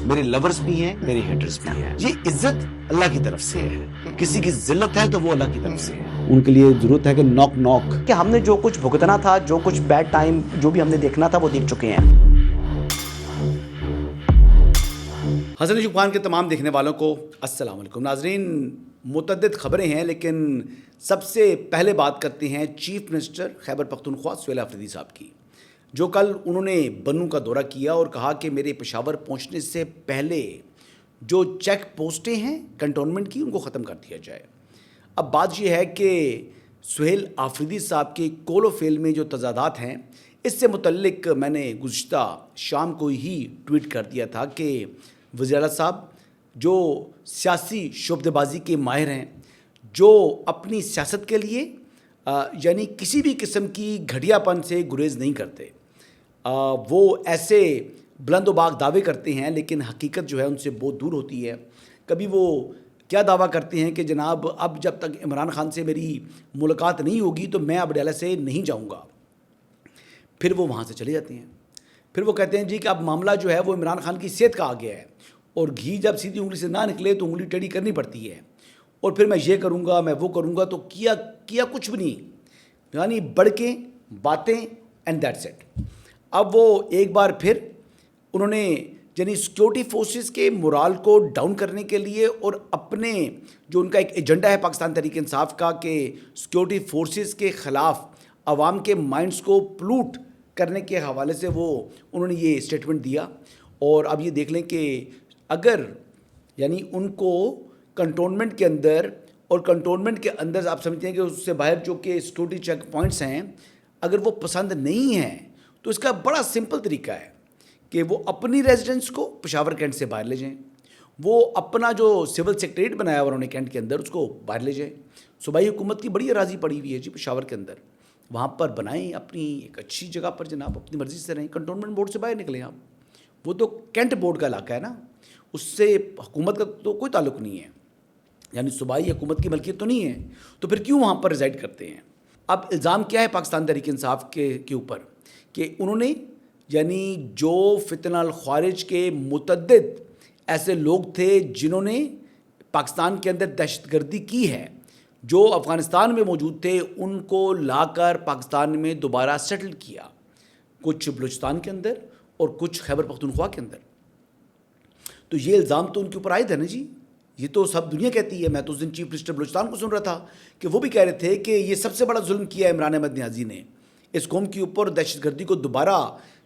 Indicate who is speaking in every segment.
Speaker 1: میرے لورز بھی ہیں، میرے ہیٹرز بھی ہیں. یہ عزت اللہ کی طرف سے ہے. کسی کی ذلت ہے تو وہ اللہ کی طرف سے ہے. ان کے لیے ضرورت ہے کہ نوک نوک
Speaker 2: کہ ہم نے جو کچھ بھگتنا تھا، جو کچھ بیڈ ٹائم جو بھی ہم نے دیکھنا تھا وہ دیکھ چکے ہیں.
Speaker 3: حسن ایوب خان کے تمام دیکھنے والوں کو السلام علیکم. ناظرین، متعدد خبریں ہیں لیکن سب سے پہلے بات کرتے ہیں چیف منسٹر خیبر پختونخوا سہیل آفریدی صاحب کی، جو کل انہوں نے بنوں کا دورہ کیا اور کہا کہ میرے پشاور پہنچنے سے پہلے جو چیک پوسٹیں ہیں کنٹونمنٹ کی ان کو ختم کر دیا جائے. اب بات یہ ہے کہ سہیل آفریدی صاحب کے کول و فیل میں جو تضادات ہیں، اس سے متعلق میں نے گزشتہ شام کو ہی ٹویٹ کر دیا تھا کہ وزیر اعلیٰ صاحب جو سیاسی شعبدے بازی کے ماہر ہیں، جو اپنی سیاست کے لیے یعنی کسی بھی قسم کی گھٹیا پن سے گریز نہیں کرتے، وہ ایسے بلند و باغ دعوے کرتے ہیں لیکن حقیقت جو ہے ان سے بہت دور ہوتی ہے. کبھی وہ کیا دعویٰ کرتے ہیں کہ جناب اب جب تک عمران خان سے میری ملاقات نہیں ہوگی تو میں اب ڈیلا سے نہیں جاؤں گا. پھر وہ وہاں سے چلے جاتے ہیں. پھر وہ کہتے ہیں جی کہ اب معاملہ جو ہے وہ عمران خان کی صحت کا آ گیا ہے اور گھی جب سیدھی انگلی سے نہ نکلے تو انگلی ٹیڑھی کرنی پڑتی ہے، اور پھر میں یہ کروں گا، میں وہ کروں گا. تو کیا کچھ بھی نہیں، یعنی بڑکیں باتیں اینڈ دیٹس اٹ. اب وہ ایک بار پھر انہوں نے یعنی سیکیورٹی فورسز کے مورال کو ڈاؤن کرنے کے لیے اور اپنے جو ان کا ایک ایجنڈا ہے پاکستان تحریک انصاف کا کہ سیکیورٹی فورسز کے خلاف عوام کے مائنڈز کو پلوٹ کرنے کے حوالے سے وہ انہوں نے یہ اسٹیٹمنٹ دیا. اور اب یہ دیکھ لیں کہ اگر یعنی ان کو کنٹونمنٹ کے اندر اور کنٹونمنٹ کے اندر آپ سمجھتے ہیں کہ اس سے باہر جو کہ سیکورٹی چیک پوائنٹس ہیں، اگر وہ پسند نہیں ہیں تو اس کا بڑا سمپل طریقہ ہے کہ وہ اپنی ریزیڈنس کو پشاور کینٹ سے باہر لے جائیں. وہ اپنا جو سول سیکریٹریٹ بنایا ہوا انہوں نے کینٹ کے اندر اس کو باہر لے جائیں. صوبائی حکومت کی بڑی اراضی پڑی ہوئی ہے جی پشاور کے اندر، وہاں پر بنائیں اپنی ایک اچھی جگہ پر جناب، اپنی مرضی سے رہیں. کنٹونمنٹ بورڈ سے باہر نکلیں آپ. وہ تو کینٹ بورڈ کا علاقہ ہے نا، اس سے حکومت کا تو کوئی تعلق نہیں ہے، یعنی صوبائی حکومت کی ملکیت تو نہیں ہے. تو پھر کیوں وہاں پر ریزائڈ کرتے ہیں؟ اب الزام کیا ہے پاکستان تحریک انصاف کے اوپر کہ انہوں نے یعنی جو فتنہ الخوارج کے متعدد ایسے لوگ تھے جنہوں نے پاکستان کے اندر دہشت گردی کی ہے، جو افغانستان میں موجود تھے، ان کو لا کر پاکستان میں دوبارہ سیٹل کیا، کچھ بلوچستان کے اندر اور کچھ خیبر پختونخوا کے اندر. تو یہ الزام تو ان کے اوپر عائد ہے نا جی، یہ تو سب دنیا کہتی ہے. میں تو اس دن چیف منسٹر بلوچستان کو سن رہا تھا کہ وہ بھی کہہ رہے تھے کہ یہ سب سے بڑا ظلم کیا ہے عمران احمد نیازی نے اس قوم کے اوپر، دہشت گردی کو دوبارہ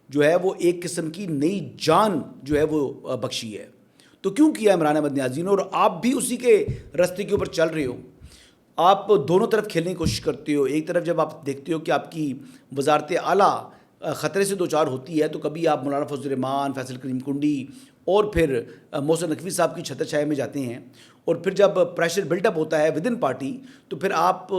Speaker 3: جو ہے وہ ایک قسم کی نئی جان جو ہے وہ بخشی ہے. تو کیوں کیا عمران احمد نیازی نے؟ اور آپ بھی اسی کے راستے کے اوپر چل رہے ہو. آپ دونوں طرف کھیلنے کی کوشش کرتے ہو. ایک طرف جب آپ دیکھتے ہو کہ آپ کی وزارت اعلیٰ خطرے سے دوچار ہوتی ہے تو کبھی آپ مولانا فضل الرحمان، فیصل کریم کنڈی اور پھر محسن نقوی صاحب کی چھتر چھائے میں جاتے ہیں، اور پھر جب پریشر بلٹ اپ ہوتا ہے ود ان پارٹی تو پھر آپ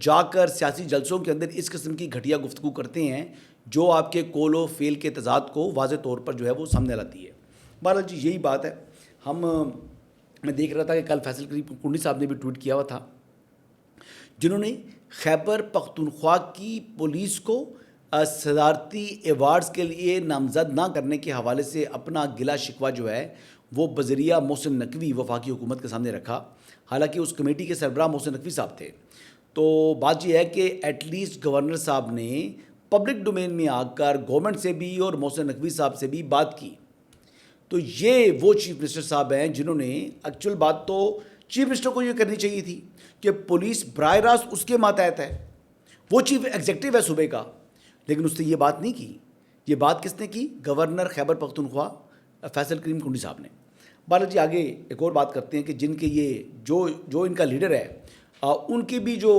Speaker 3: جا کر سیاسی جلسوں کے اندر اس قسم کی گھٹیا گفتگو کرتے ہیں جو آپ کے کول و فیل کے تضاد کو واضح طور پر جو ہے وہ سامنے لاتی ہے. بہرحال جی یہی بات ہے. میں دیکھ رہا تھا کہ کل فیصل کریم کنڈی صاحب نے بھی ٹویٹ کیا ہوا تھا، جنہوں نے خیبر پختونخوا کی پولیس کو صدارتی ایوارڈز کے لیے نامزد نہ کرنے کے حوالے سے اپنا گلا شکوہ جو ہے وہ بذریعہ محسن نقوی وفاقی حکومت کے سامنے رکھا. حالانکہ اس کمیٹی کے سربراہ محسن نقوی صاحب تھے. تو بات یہ ہے کہ ایٹ لیسٹ گورنر صاحب نے پبلک ڈومین میں آ کر گورنمنٹ سے بھی اور محسن نقوی صاحب سے بھی بات کی. تو یہ وہ چیف منسٹر صاحب ہیں جنہوں نے ایکچوئل بات تو چیف منسٹر کو یہ کرنی چاہیے تھی کہ پولیس براہ راست اس کے ماتحت ہے، وہ چیف ایگزیکٹو ہے صوبے کا، لیکن اس نے یہ بات نہیں کی. یہ بات کس نے کی؟ گورنر خیبر پختونخوا فیصل کریم کنڈی صاحب نے. بہرحال جی آگے ایک اور بات کرتے ہیں کہ جن کے یہ جو ان کا لیڈر ہے ان کے بھی جو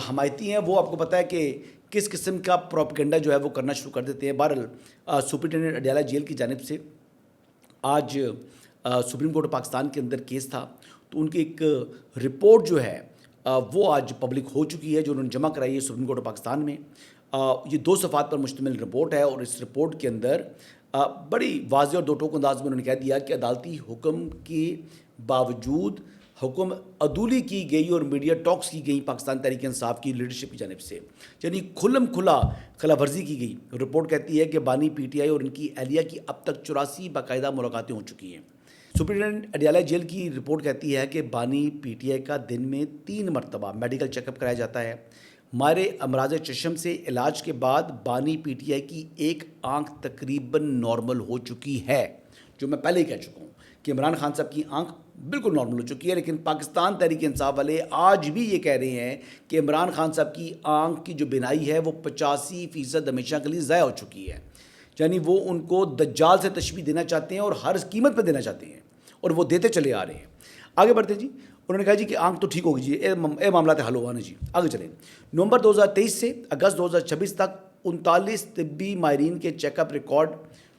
Speaker 3: حمایتی ہیں وہ آپ کو پتہ ہے کہ کس قسم کا پروپیگنڈا جو ہے وہ کرنا شروع کر دیتے ہیں. بہرحال سپرنٹینڈنٹ اڈیالہ جیل کی جانب سے آج سپریم کورٹ پاکستان کے اندر کیس تھا، تو ان کی ایک رپورٹ جو ہے وہ آج پبلک ہو چکی ہے جو انہوں نے جمع کرائی ہے سپریم کورٹ پاکستان میں. یہ 2 صفحات پر مشتمل رپورٹ ہے اور اس رپورٹ کے اندر بڑی واضح اور 2 ٹوک انداز میں انہوں نے کہہ دیا کہ عدالتی حکم کے باوجود حکومت عدولی کی گئی اور میڈیا ٹاکس کی گئی پاکستان تحریک انصاف کی لیڈرشپ کی جانب سے، یعنی کھلم کھلا خلاف ورزی کی گئی۔ رپورٹ کہتی ہے کہ بانی پی ٹی آئی اور ان کی اہلیہ کی اب تک 84 باقاعدہ ملاقاتیں ہو چکی ہیں۔ سپرنٹینڈنٹ اڈیالہ جیل کی رپورٹ کہتی ہے کہ بانی پی ٹی آئی کا دن میں 3 مرتبہ میڈیکل چیک اپ کرایا جاتا ہے۔ ماہر امراض چشم سے علاج کے بعد بانی پی ٹی آئی کی ایک آنکھ تقریباً نارمل ہو چکی ہے، جو میں پہلے ہی کہہ چکا ہوں کہ عمران خان صاحب کی آنکھ بالکل نارمل ہو چکی ہے، لیکن پاکستان تحریک انصاف والے آج بھی یہ کہہ رہے ہیں کہ عمران خان صاحب کی آنکھ کی جو بینائی ہے وہ 85% ہمیشہ کے لیے ضائع ہو چکی ہے، یعنی وہ ان کو دجال سے تشبیہ دینا چاہتے ہیں اور ہر قیمت پہ دینا چاہتے ہیں، اور وہ دیتے چلے آ رہے ہیں۔ آگے بڑھتے جی، انہوں نے کہا جی کہ آنکھ تو ٹھیک ہوگی جی، اے معاملات حل ہوا نا جی، آگے چلیں۔ نومبر 2023 سے اگست 2026 تک 39 طبی ماہرین کے چیک اپ ریکارڈ،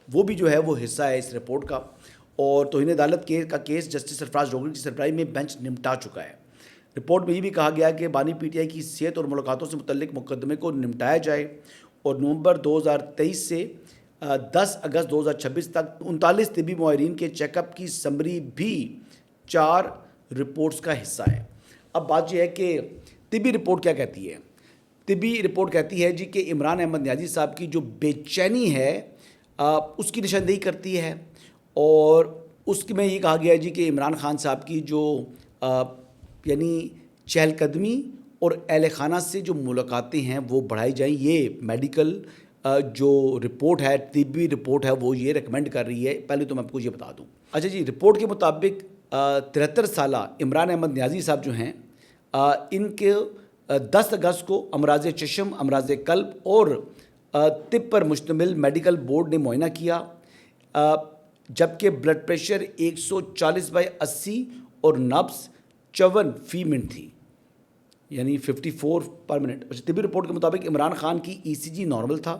Speaker 3: وہ بھی جو ہے وہ حصہ ہے اس رپورٹ کا، اور توہین عدالت کا کیس جسٹس سرفراز ڈوگری کی سربراہی میں بینچ نمٹا چکا ہے۔ رپورٹ میں یہ بھی کہا گیا کہ بانی پی ٹی آئی کی صحت اور ملاقاتوں سے متعلق مقدمے کو نمٹایا جائے، اور نومبر 2023 سے 10 اگست 2026 تک 39 طبی ماہرین کے چیک اپ کی سمری بھی 4 رپورٹس کا حصہ ہے۔ اب بات یہ ہے کہ طبی رپورٹ کیا کہتی ہے؟ طبی رپورٹ کہتی ہے جی کہ عمران احمد نیازی صاحب کی جو بے چینی ہے اس کی نشاندہی کرتی ہے، اور اس میں یہ کہا گیا ہے جی کہ عمران خان صاحب کی جو یعنی چہل قدمی اور اہل خانہ سے جو ملاقاتیں ہیں وہ بڑھائی جائیں۔ یہ میڈیکل جو رپورٹ ہے، طبی رپورٹ ہے، وہ یہ ریکمینڈ کر رہی ہے۔ پہلے تو میں آپ کو یہ بتا دوں، اچھا جی، رپورٹ کے مطابق 73 سالہ عمران احمد نیازی صاحب جو ہیں، ان کے 10 اگست کو امراض چشم، امراض قلب اور طب پر مشتمل میڈیکل بورڈ نے معائنہ کیا، جبکہ بلڈ پریشر 140/80 اور نبض 54 فی منٹ تھی، یعنی 54 پر منٹ۔ طبی رپورٹ کے مطابق عمران خان کی ای سی جی نارمل تھا،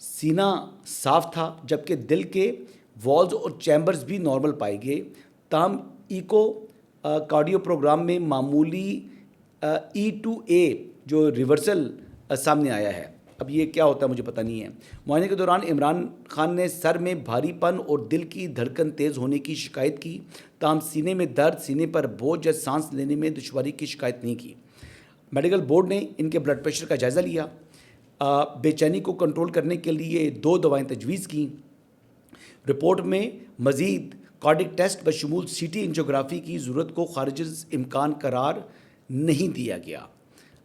Speaker 3: سینہ صاف تھا، جبکہ دل کے والز اور چیمبرز بھی نارمل پائے گئے، تاہم ایکو کارڈیو پروگرام میں معمولی E2A جو ریورسل سامنے آیا ہے۔ اب یہ کیا ہوتا ہے مجھے پتہ نہیں ہے۔ معائنے کے دوران عمران خان نے سر میں بھاری پن اور دل کی دھڑکن تیز ہونے کی شکایت کی، تاہم سینے میں درد، سینے پر بوجھ یا سانس لینے میں دشواری کی شکایت نہیں کی۔ میڈیکل بورڈ نے ان کے بلڈ پریشر کا جائزہ لیا، بے چینی کو کنٹرول کرنے کے لیے 2 دوائیں تجویز کیں۔ رپورٹ میں مزید کارڈک ٹیسٹ بشمول سی ٹی انجیوگرافی کی ضرورت کو خارج امکان قرار نہیں دیا گیا،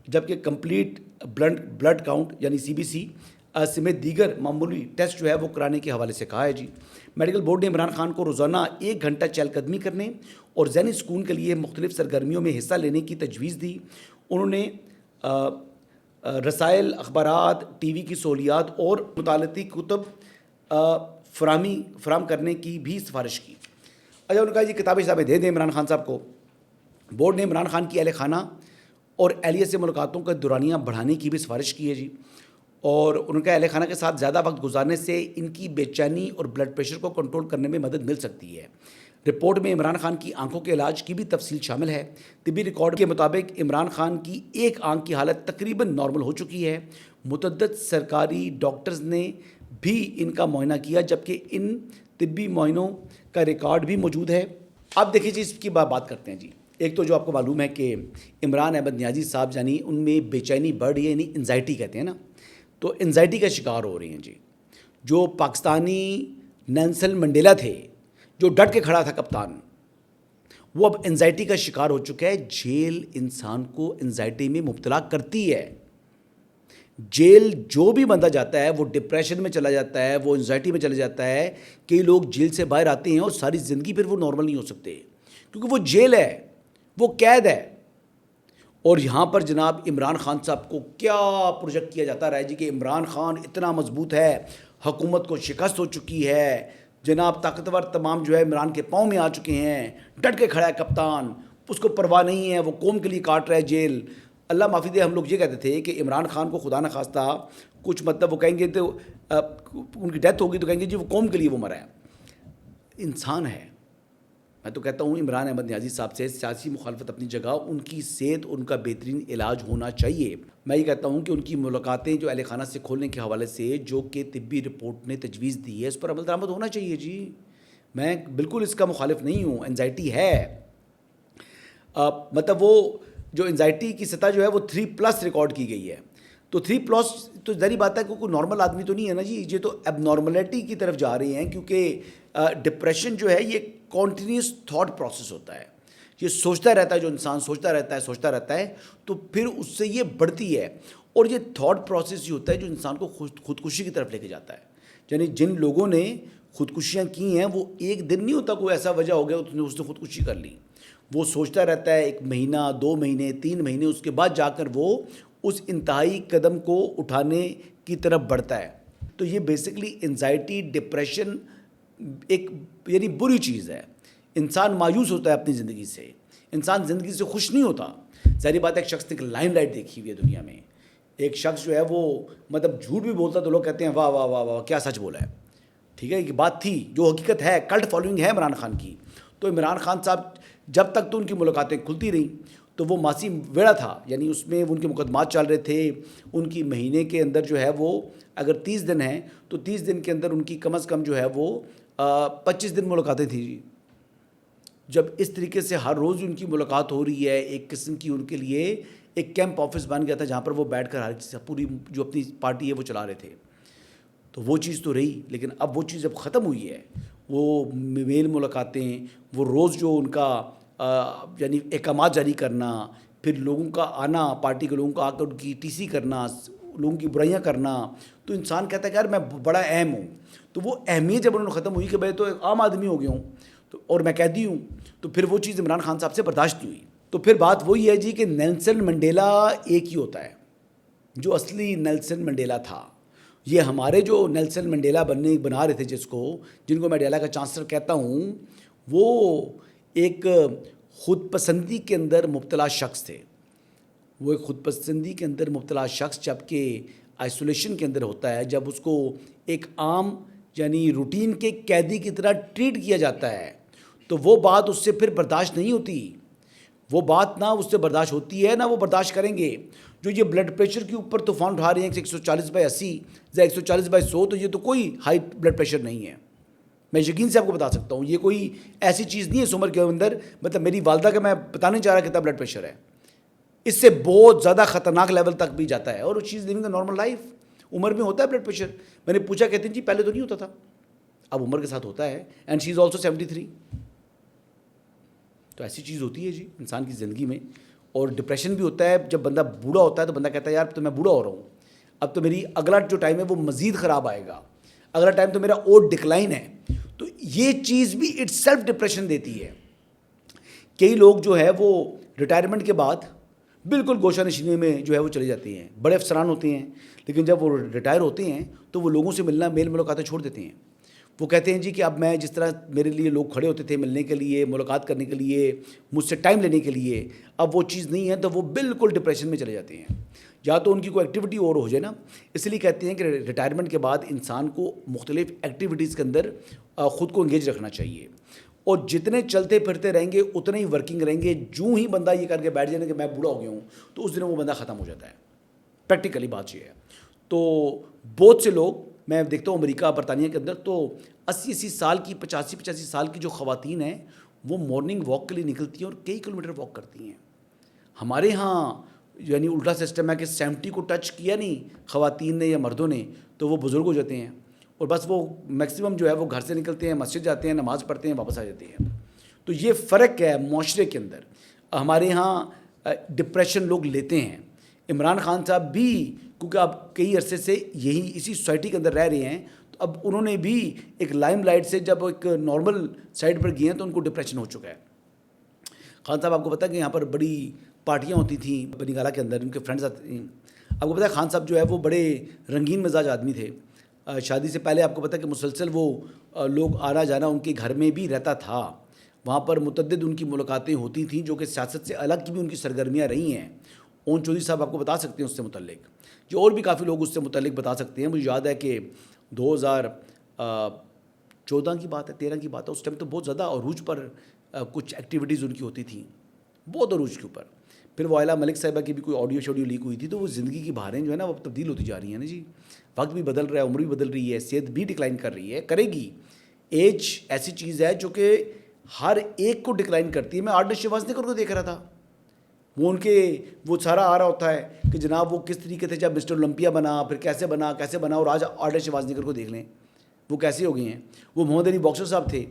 Speaker 3: جبکہ کمپلیٹ بلڈ کاؤنٹ یعنی CBC سمیت دیگر معمولی ٹیسٹ جو ہے وہ کرانے کے حوالے سے کہا ہے جی۔ میڈیکل بورڈ نے عمران خان کو روزانہ 1 گھنٹہ چہل قدمی کرنے اور ذہنی سکون کے لیے مختلف سرگرمیوں میں حصہ لینے کی تجویز دی۔ انہوں نے رسائل، اخبارات، ٹی وی کی سہولیات اور مطالعاتی کتب فراہم کرنے کی بھی سفارش کی۔ اچھا، انہوں نے کہا جی کتابیں شتابیں دے دیں عمران خان صاحب کو۔ بورڈ نے عمران خان کی اہل خانہ اور اہلیہ سے ملاقاتوں کا دورانیہ بڑھانے کی بھی سفارش کی ہے جی، اور ان کا اہل خانہ کے ساتھ زیادہ وقت گزارنے سے ان کی بے چینی اور بلڈ پریشر کو کنٹرول کرنے میں مدد مل سکتی ہے۔ رپورٹ میں عمران خان کی آنکھوں کے علاج کی بھی تفصیل شامل ہے۔ طبی ریکارڈ کے مطابق عمران خان کی ایک آنکھ کی حالت تقریباً نارمل ہو چکی ہے۔ متعدد سرکاری ڈاکٹرز نے بھی ان کا معائنہ کیا، جبکہ ان طبی معائنوں کا ریکارڈ بھی موجود ہے۔ اب دیکھیے جی، اس کی بات کرتے ہیں جی۔ ایک تو جو آپ کو معلوم ہے کہ عمران احمد نیازی صاحب یعنی ان میں بے چینی بڑھ رہی ہے، یعنی انزائٹی کہتے ہیں نا، تو انزائٹی کا شکار ہو رہے ہیں جی۔ جو پاکستانی نیلسن منڈیلا تھے، جو ڈٹ کے کھڑا تھا کپتان، وہ اب انزائٹی کا شکار ہو چکا ہے۔ جیل انسان کو انزائٹی میں مبتلا کرتی ہے۔ جیل جو بھی بندہ جاتا ہے وہ ڈپریشن میں چلا جاتا ہے، وہ انزائٹی میں چلا جاتا ہے۔ کئی لوگ جیل سے باہر آتے ہیں اور ساری زندگی پھر وہ نارمل نہیں ہو سکتے، کیونکہ وہ جیل ہے، وہ قید ہے۔ اور یہاں پر جناب عمران خان صاحب کو کیا پروجیکٹ کیا جاتا رہا ہے جی کہ عمران خان اتنا مضبوط ہے، حکومت کو شکست ہو چکی ہے، جناب طاقتور تمام جو ہے عمران کے پاؤں میں آ چکے ہیں، ڈٹ کے کھڑا ہے کپتان، اس کو پرواہ نہیں ہے، وہ قوم کے لیے کاٹ رہا ہے جیل۔ اللہ معافی دے، ہم لوگ یہ کہتے تھے کہ عمران خان کو خدا نہ خواستہ کچھ مطلب وہ کہیں گے تو ان کی ڈیتھ ہوگی تو کہیں گے جی وہ قوم کے لیے وہ مرا ہے۔ انسان ہے۔ میں تو کہتا ہوں عمران احمد نیازی صاحب سے سیاسی مخالفت اپنی جگہ، ان کی صحت، ان کا بہترین علاج ہونا چاہیے۔ میں یہ کہتا ہوں کہ ان کی ملاقاتیں جو اہل خانہ سے کھولنے کے حوالے سے جو کہ طبی رپورٹ نے تجویز دی ہے، اس پر عمل درآمد ہونا چاہیے جی۔ میں بالکل اس کا مخالف نہیں ہوں، انزائٹی ہے۔ مطلب وہ جو انزائٹی کی سطح جو ہے وہ 3+ ریکارڈ کی گئی ہے. تو 3+ تو ظاہری بات ہے کہ کوئی نارمل آدمی تو نہیں ہے نا جی, یہ تو اب نارملٹی کی طرف جا رہے ہیں, کیونکہ ڈپریشن جو ہے یہ کنٹینیوس تھاٹ پروسیس ہوتا ہے. یہ سوچتا رہتا ہے, جو انسان سوچتا رہتا ہے تو پھر اس سے یہ بڑھتی ہے. اور یہ تھاٹ پروسیس ہی ہوتا ہے جو انسان کو خودکشی کی طرف لے کے جاتا ہے. یعنی جن لوگوں نے خودکشیاں کی ہیں وہ ایک دن نہیں ہوتا کوئی ایسا وجہ ہو گیا اس نے خودکشی کر لی. وہ سوچتا رہتا ہے 1 مہینہ 2 مہینے 3 مہینے, اس کے بعد جا کر وہ اس انتہائی قدم کو اٹھانے کی طرف بڑھتا ہے. تو یہ بیسکلی انزائٹی ڈپریشن ایک یعنی بری چیز ہے. انسان مایوس ہوتا ہے اپنی زندگی سے, انسان زندگی سے خوش نہیں ہوتا. ظاہری بات ہے ایک شخص نے ایک لائم لائٹ دیکھی ہوئی ہے دنیا میں, ایک شخص جو ہے وہ مطلب جھوٹ بھی بولتا تو لوگ کہتے ہیں واہ واہ واہ واہ کیا سچ بولا ہے. ٹھیک ہے, یہ بات تھی جو حقیقت ہے. کلٹ فالوئنگ ہے عمران خان کی. تو عمران خان صاحب جب تک تو ان کی ملاقاتیں کھلتی رہیں تو وہ ماسی ویڑا تھا, یعنی اس میں ان کے مقدمات چل رہے تھے. ان کی مہینے کے اندر جو ہے وہ اگر 30 دن ہیں تو 30 دن کے اندر ان کی کم از کم جو ہے وہ 25 دن ملاقاتیں تھیں جی. جب اس طریقے سے ہر روز ان کی ملاقات ہو رہی ہے, ایک قسم کی ان کے لیے ایک کیمپ آفس بن گیا تھا جہاں پر وہ بیٹھ کر ہر چیز پوری جو اپنی پارٹی ہے وہ چلا رہے تھے. تو وہ چیز تو رہی, لیکن اب وہ چیز اب ختم ہوئی ہے. وہ میل ملاقاتیں, وہ روز جو ان کا یعنی احکامات جاری کرنا, پھر لوگوں کا آنا, پارٹی کے لوگوں کا آ کر ان کی ٹی سی کرنا, لوگوں کی برائیاں کرنا, تو انسان کہتا ہے کہ یار میں بڑا اہم ہوں. تو وہ اہمیت جب انہوں نے ختم ہوئی کہ میں تو ایک عام آدمی ہو گیا ہوں تو اور میں قیدی ہوں, تو پھر وہ چیز عمران خان صاحب سے برداشت نہیں ہوئی. تو پھر بات وہی ہے جی کہ نیلسن منڈیلا ایک ہی ہوتا ہے, جو اصلی نیلسن منڈیلا تھا. یہ ہمارے جو نیلسن منڈیلا بنا رہے تھے جن کو میں ڈیلا کا چانسلر کہتا ہوں, وہ ایک خود پسندی کے اندر مبتلا شخص تھے. وہ ایک خود پسندی کے اندر مبتلا شخص جب کہ آئسولیشن کے اندر ہوتا ہے, جب اس کو ایک عام یعنی روٹین کے قیدی کی طرح ٹریٹ کیا جاتا ہے, تو وہ بات اس سے پھر برداشت نہیں ہوتی. وہ بات نہ اس سے برداشت ہوتی ہے نہ وہ برداشت کریں گے. جو یہ بلڈ پریشر کے اوپر طوفان اٹھا رہے ہیں 140/80 یا 140/100, تو یہ تو کوئی ہائی بلڈ پریشر نہیں ہے. میں یقین سے آپ کو بتا سکتا ہوں یہ کوئی ایسی چیز نہیں ہے اس عمر کے اندر. مطلب میری والدہ کا میں بتانے نہیں چاہ رہا کتنا بلڈ پریشر ہے, اس سے بہت زیادہ خطرناک لیول تک بھی جاتا ہے. اور وہ چیز لیونگ اے نارمل لائف, عمر میں ہوتا ہے بلڈ پریشر. میں نے پوچھا, کہتے ہیں جی پہلے تو نہیں ہوتا تھا, اب عمر کے ساتھ ہوتا ہے. And she is also 73. تو ایسی چیز ہوتی ہے جی انسان کی زندگی میں. اور ڈپریشن بھی ہوتا ہے جب بندہ بوڑھا ہوتا ہے, تو بندہ کہتا ہے یار تو میں بوڑھا ہو رہا ہوں, اب تو میری اگلا جو ٹائم ہے وہ مزید خراب آئے گا, اگلا ٹائم تو میرا اور ڈکلائن ہے. تو یہ چیز بھی اٹ سیلف ڈپریشن دیتی ہے. کئی لوگ جو ہے وہ ریٹائرمنٹ کے بعد بالکل گوشہ نشینی میں جو ہے وہ چلے جاتے ہیں, بڑے افسران ہوتے ہیں, لیکن جب وہ ریٹائر ہوتے ہیں تو وہ لوگوں سے ملنا میل ملاقاتیں چھوڑ دیتے ہیں. وہ کہتے ہیں جی کہ اب میں جس طرح میرے لیے لوگ کھڑے ہوتے تھے ملنے کے لیے, ملاقات کرنے کے لیے, مجھ سے ٹائم لینے کے لیے, اب وہ چیز نہیں ہے. تو وہ بالکل ڈپریشن میں چلے جاتے ہیں. یا تو ان کی کوئی ایکٹیویٹی اور ہو جائے نا, اس لیے کہتے ہیں کہ ریٹائرمنٹ کے بعد انسان کو مختلف ایکٹیویٹیز کے اندر خود کو انگیج رکھنا چاہیے. اور جتنے چلتے پھرتے رہیں گے اتنے ہی ورکنگ رہیں گے. جو ہی بندہ یہ کر کے بیٹھ جائے کہ میں بوڑھا ہو گیا ہوں, تو اس دن وہ بندہ ختم ہو جاتا ہے. پریکٹیکلی بات یہ ہے. تو بہت سے لوگ میں دیکھتا ہوں امریکہ برطانیہ کے اندر, تو 80 سال کی 85 سال کی جو خواتین ہیں وہ مارننگ واک کے لیے نکلتی ہیں اور کئی کلومیٹر واک کرتی ہیں. ہمارے ہاں یعنی الٹا سسٹم ہے کہ 70 کو ٹچ کیا نہیں خواتین نے یا مردوں نے تو وہ بزرگ ہو جاتے ہیں, اور بس وہ میکسیمم جو ہے وہ گھر سے نکلتے ہیں, مسجد جاتے ہیں, نماز پڑھتے ہیں, واپس آ جاتے ہیں. تو یہ فرق ہے معاشرے کے اندر. ہمارے ہاں ڈپریشن لوگ لیتے ہیں. عمران خان صاحب بھی کیونکہ اب کئی عرصے سے یہی اسی سوسائٹی کے اندر رہ رہے ہیں, تو اب انہوں نے بھی ایک لائم لائٹ سے جب ایک نارمل سائڈ پر گئے ہیں تو ان کو ڈپریشن ہو چکا ہے. خان صاحب آپ کو پتہ ہے کہ یہاں پر بڑی پارٹیاں ہوتی تھیں بنگالہ کے اندر, ان کے فرینڈز آتے ہیں. آپ کو پتہ ہے خان صاحب جو ہے وہ بڑے رنگین مزاج آدمی تھے. شادی سے پہلے آپ کو پتہ ہے کہ مسلسل وہ لوگ آنا جانا ان کے گھر میں بھی رہتا تھا. وہاں پر متعدد ان کی ملاقاتیں ہوتی تھیں جو کہ سیاست سے الگ کی بھی ان کی سرگرمیاں رہی ہیں. اون چودھری صاحب آپ کو بتا سکتے ہیں اس سے متعلق, جو اور بھی کافی لوگ اس سے متعلق بتا سکتے ہیں. مجھے یاد ہے کہ 2014 کی بات ہے 13 کی بات ہے, اس ٹائم تو بہت زیادہ عروج پر کچھ ایکٹیویٹیز ان کی ہوتی تھیں, بہت عروج کے اوپر. پھر وہ آئلہ ملک صاحبہ کی بھی کوئی آڈیو شوڈیو لیک ہوئی تھی. تو وہ زندگی کی بہاریں جو ہے نا وہ تبدیل ہوتی جا رہی ہیں نا جی. وقت بھی بدل رہا ہے, عمر بھی بدل رہی ہے, صحت بھی ڈکلائن کر رہی ہے, کرے گی. ایج ایسی چیز ہے جو کہ ہر ایک کو ڈکلائن کرتی ہے. میں آرڈر شیوازنیکر کو دیکھ رہا تھا, وہ سارا آ رہا ہوتا ہے کہ جناب وہ کس طریقے سے جب مسٹر اولمپیا بنا, پھر کیسے بنا, اور آج آرڈر شیوازنیکر کو دیکھ لیں وہ کیسے ہو گئی ہیں. وہ محمد علی باکسر صاحب تھے,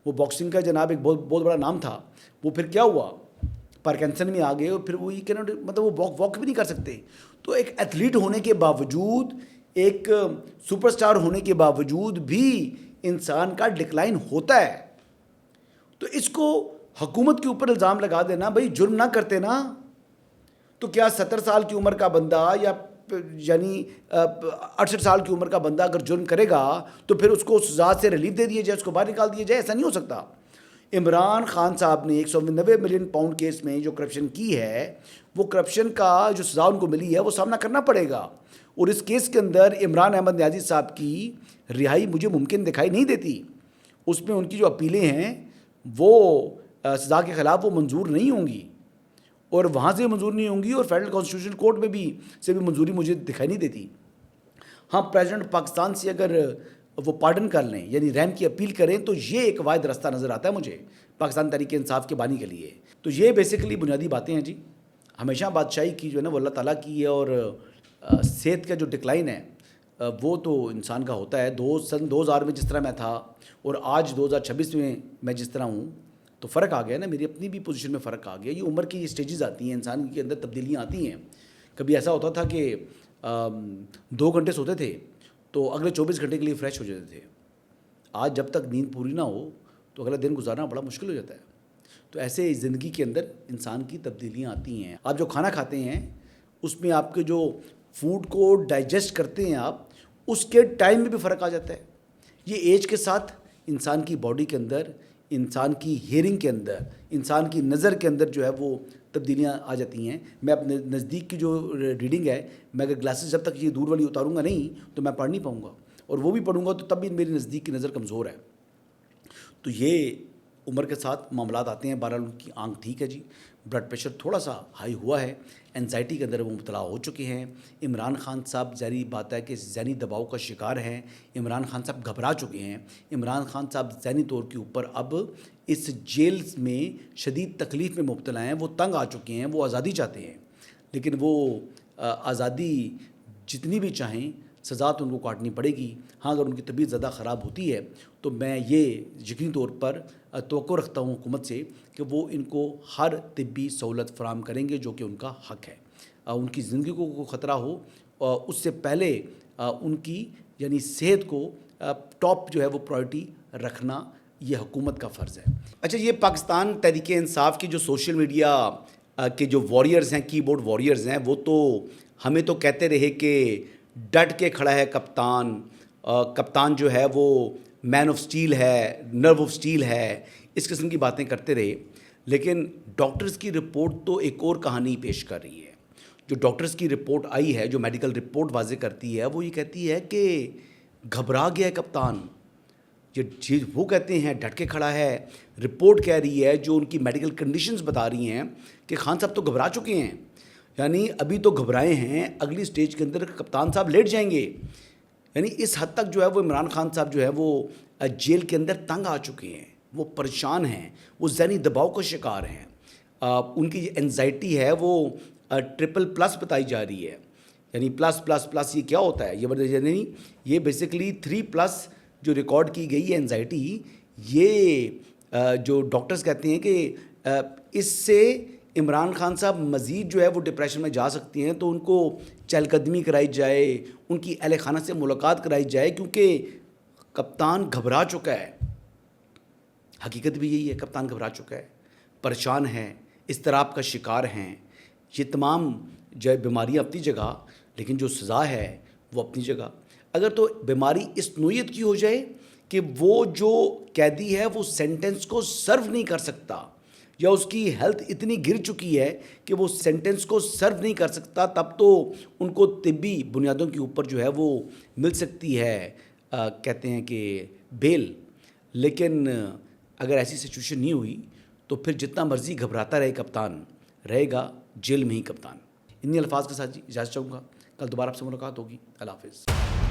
Speaker 3: وہ باکسنگ کا جناب ایک بہت بڑا نام تھا, وہ پھر کیا ہوا, پارکنسن میں آ گئے, اور پھر وہ مطلب وہ واک بھی نہیں کر سکتے. تو ایک ایتھلیٹ ہونے کے باوجود, ایک سپر سٹار ہونے کے باوجود بھی انسان کا ڈکلائن ہوتا ہے. تو اس کو حکومت کے اوپر الزام لگا دینا, بھائی جرم نہ کرتے نا تو کیا 70 سال کی عمر کا بندہ یا یعنی 68 سال کی عمر کا بندہ اگر جرم کرے گا تو پھر اس کو سزا سے ریلیف دے دیا جائے, اس کو باہر نکال دیا جائے؟ ایسا نہیں ہو سکتا. عمران خان صاحب نے 190 ملین پاؤنڈ کیس میں جو کرپشن کی ہے, وہ کرپشن کا جو سزا ان کو ملی ہے وہ سامنا کرنا پڑے گا. اور اس کیس کے اندر عمران احمد نیازی صاحب کی رہائی مجھے ممکن دکھائی نہیں دیتی. اس میں ان کی جو اپیلیں ہیں وہ سزا کے خلاف وہ منظور نہیں ہوں گی, اور وہاں سے منظور نہیں ہوں گی, اور فیڈرل کانسٹیٹیوشن کورٹ میں بھی منظوری مجھے دکھائی نہیں دیتی. ہاں, پریزیڈنٹ پاکستان سے اگر وہ پارڈن کر لیں, یعنی رحم کی اپیل کریں, تو یہ ایک واحد راستہ نظر آتا ہے مجھے پاکستان تحریک انصاف کے بانی کے لیے. تو یہ بیسیکلی بنیادی باتیں ہیں جی. ہمیشہ بادشاہی کی جو ہے نا وہ اللہ تعالیٰ کی ہے, اور صحت کا جو ڈکلائن ہے وہ تو انسان کا ہوتا ہے. سن 2000 میں جس طرح میں تھا اور آج 2026 میں جس طرح ہوں, تو فرق آ گیا نا, میری اپنی بھی پوزیشن میں فرق آ گیا. یہ عمر کی اسٹیجز آتی ہیں, انسان کے اندر تبدیلیاں آتی ہیں. کبھی ایسا ہوتا تھا کہ 2 گھنٹے سوتے تھے تو اگلے 24 گھنٹے کے لیے فریش ہو جاتے تھے. آج جب تک نیند پوری نہ ہو تو اگلا دن گزارنا بڑا مشکل ہو جاتا ہے. تو ایسے زندگی کے اندر انسان کی تبدیلیاں آتی ہیں. آپ جو کھانا کھاتے ہیں اس میں آپ کے جو فوڈ کو ڈائجسٹ کرتے ہیں آپ, اس کے ٹائم میں بھی فرق آ جاتا ہے. یہ ایج کے ساتھ انسان کی باڈی کے اندر, انسان کی ہیئرنگ کے اندر, انسان کی نظر کے اندر جو ہے وہ تبدیلیاں آ جاتی ہیں. میں اپنے نزدیک کی جو ریڈنگ ہے, میں اگر گلاسز جب تک یہ دور والی اتاروں گا نہیں تو میں پڑھ نہیں پاؤں گا, اور وہ بھی پڑھوں گا تو تب بھی میری نزدیک کی نظر کمزور ہے. تو یہ عمر کے ساتھ معاملات آتے ہیں. بہرحال ان کی آنکھ ٹھیک ہے جی, بلڈ پریشر تھوڑا سا ہائی ہوا ہے, انزائٹی کے اندر وہ مبتلا ہو چکے ہیں. عمران خان صاحب ظاہری بات ہے کہ ذہنی دباؤ کا شکار ہیں. عمران خان صاحب گھبرا چکے ہیں. عمران خان صاحب ذہنی طور کے اوپر اب اس جیل میں شدید تکلیف میں مبتلا ہیں. وہ تنگ آ چکے ہیں, وہ آزادی چاہتے ہیں, لیکن وہ آزادی جتنی بھی چاہیں سزا تو ان کو کاٹنی پڑے گی. ہاں, اگر ان کی طبیعت زیادہ خراب ہوتی ہے تو میں یہ یقینی طور پر توقع رکھتا ہوں حکومت سے کہ وہ ان کو ہر طبی سہولت فراہم کریں گے جو کہ ان کا حق ہے. ان کی زندگی کو کوئی خطرہ ہو اس سے پہلے ان کی یعنی صحت کو ٹاپ جو ہے وہ پرائرٹی رکھنا یہ حکومت کا فرض ہے. اچھا, یہ پاکستان تحریک انصاف کی جو سوشل میڈیا کے جو واریئرز ہیں, کی بورڈ واریئرز ہیں, وہ تو ہمیں تو کہتے رہے کہ ڈٹ کے کھڑا ہے کپتان, کپتان جو ہے وہ مین آف سٹیل ہے, نرو آف سٹیل ہے, اس قسم کی باتیں کرتے رہے. لیکن ڈاکٹرز کی رپورٹ تو ایک اور کہانی پیش کر رہی ہے. جو ڈاکٹرز کی رپورٹ آئی ہے, جو میڈیکل رپورٹ واضح کرتی ہے, وہ یہ کہتی ہے کہ گھبرا گیا ہے کپتان. یہ چیز وہ کہتے ہیں ڈٹ کے کھڑا ہے. رپورٹ کہہ رہی ہے, جو ان کی میڈیکل کنڈیشنز بتا رہی ہیں کہ خان صاحب تو گھبرا چکے ہیں, یعنی ابھی تو گھبرائے ہیں, اگلی سٹیج کے اندر کپتان صاحب لیٹ جائیں گے. یعنی اس حد تک جو ہے وہ عمران خان صاحب جو ہے وہ جیل کے اندر تنگ آ چکے ہیں, وہ پریشان ہیں, وہ ذہنی دباؤ کا شکار ہیں. ان کی انزائٹی ہے وہ 3++ بتائی جا رہی ہے. یعنی +++ یہ کیا ہوتا ہے, یہ بیسیکلی 3+ جو ریکارڈ کی گئی ہے انزائٹی, یہ جو ڈاکٹرز کہتے ہیں کہ اس سے عمران خان صاحب مزید جو ہے وہ ڈپریشن میں جا سکتی ہیں. تو ان کو چہل قدمی کرائی جائے, ان کی اہل خانہ سے ملاقات کرائی جائے, کیونکہ کپتان گھبرا چکا ہے. حقیقت بھی یہی ہے, کپتان گھبرا چکا ہے, پریشان ہے, اضطراب کا شکار ہیں. یہ تمام جو بیماریاں اپنی جگہ, لیکن جو سزا ہے وہ اپنی جگہ. اگر تو بیماری اس نوعیت کی ہو جائے کہ وہ جو قیدی ہے وہ سینٹنس کو سرو نہیں کر سکتا, یا اس کی ہیلتھ اتنی گر چکی ہے کہ وہ سینٹنس کو سرو نہیں کر سکتا, تب تو ان کو طبی بنیادوں کے اوپر جو ہے وہ مل سکتی ہے کہتے ہیں کہ بیل. لیکن اگر ایسی سچویشن نہیں ہوئی تو پھر جتنا مرضی گھبراتا رہے کپتان, رہے گا جیل میں ہی کپتان. انہی الفاظ کے ساتھ اجازت چاہوں گا. کل دوبارہ آپ سے ملاقات ہوگی. اللہ حافظ.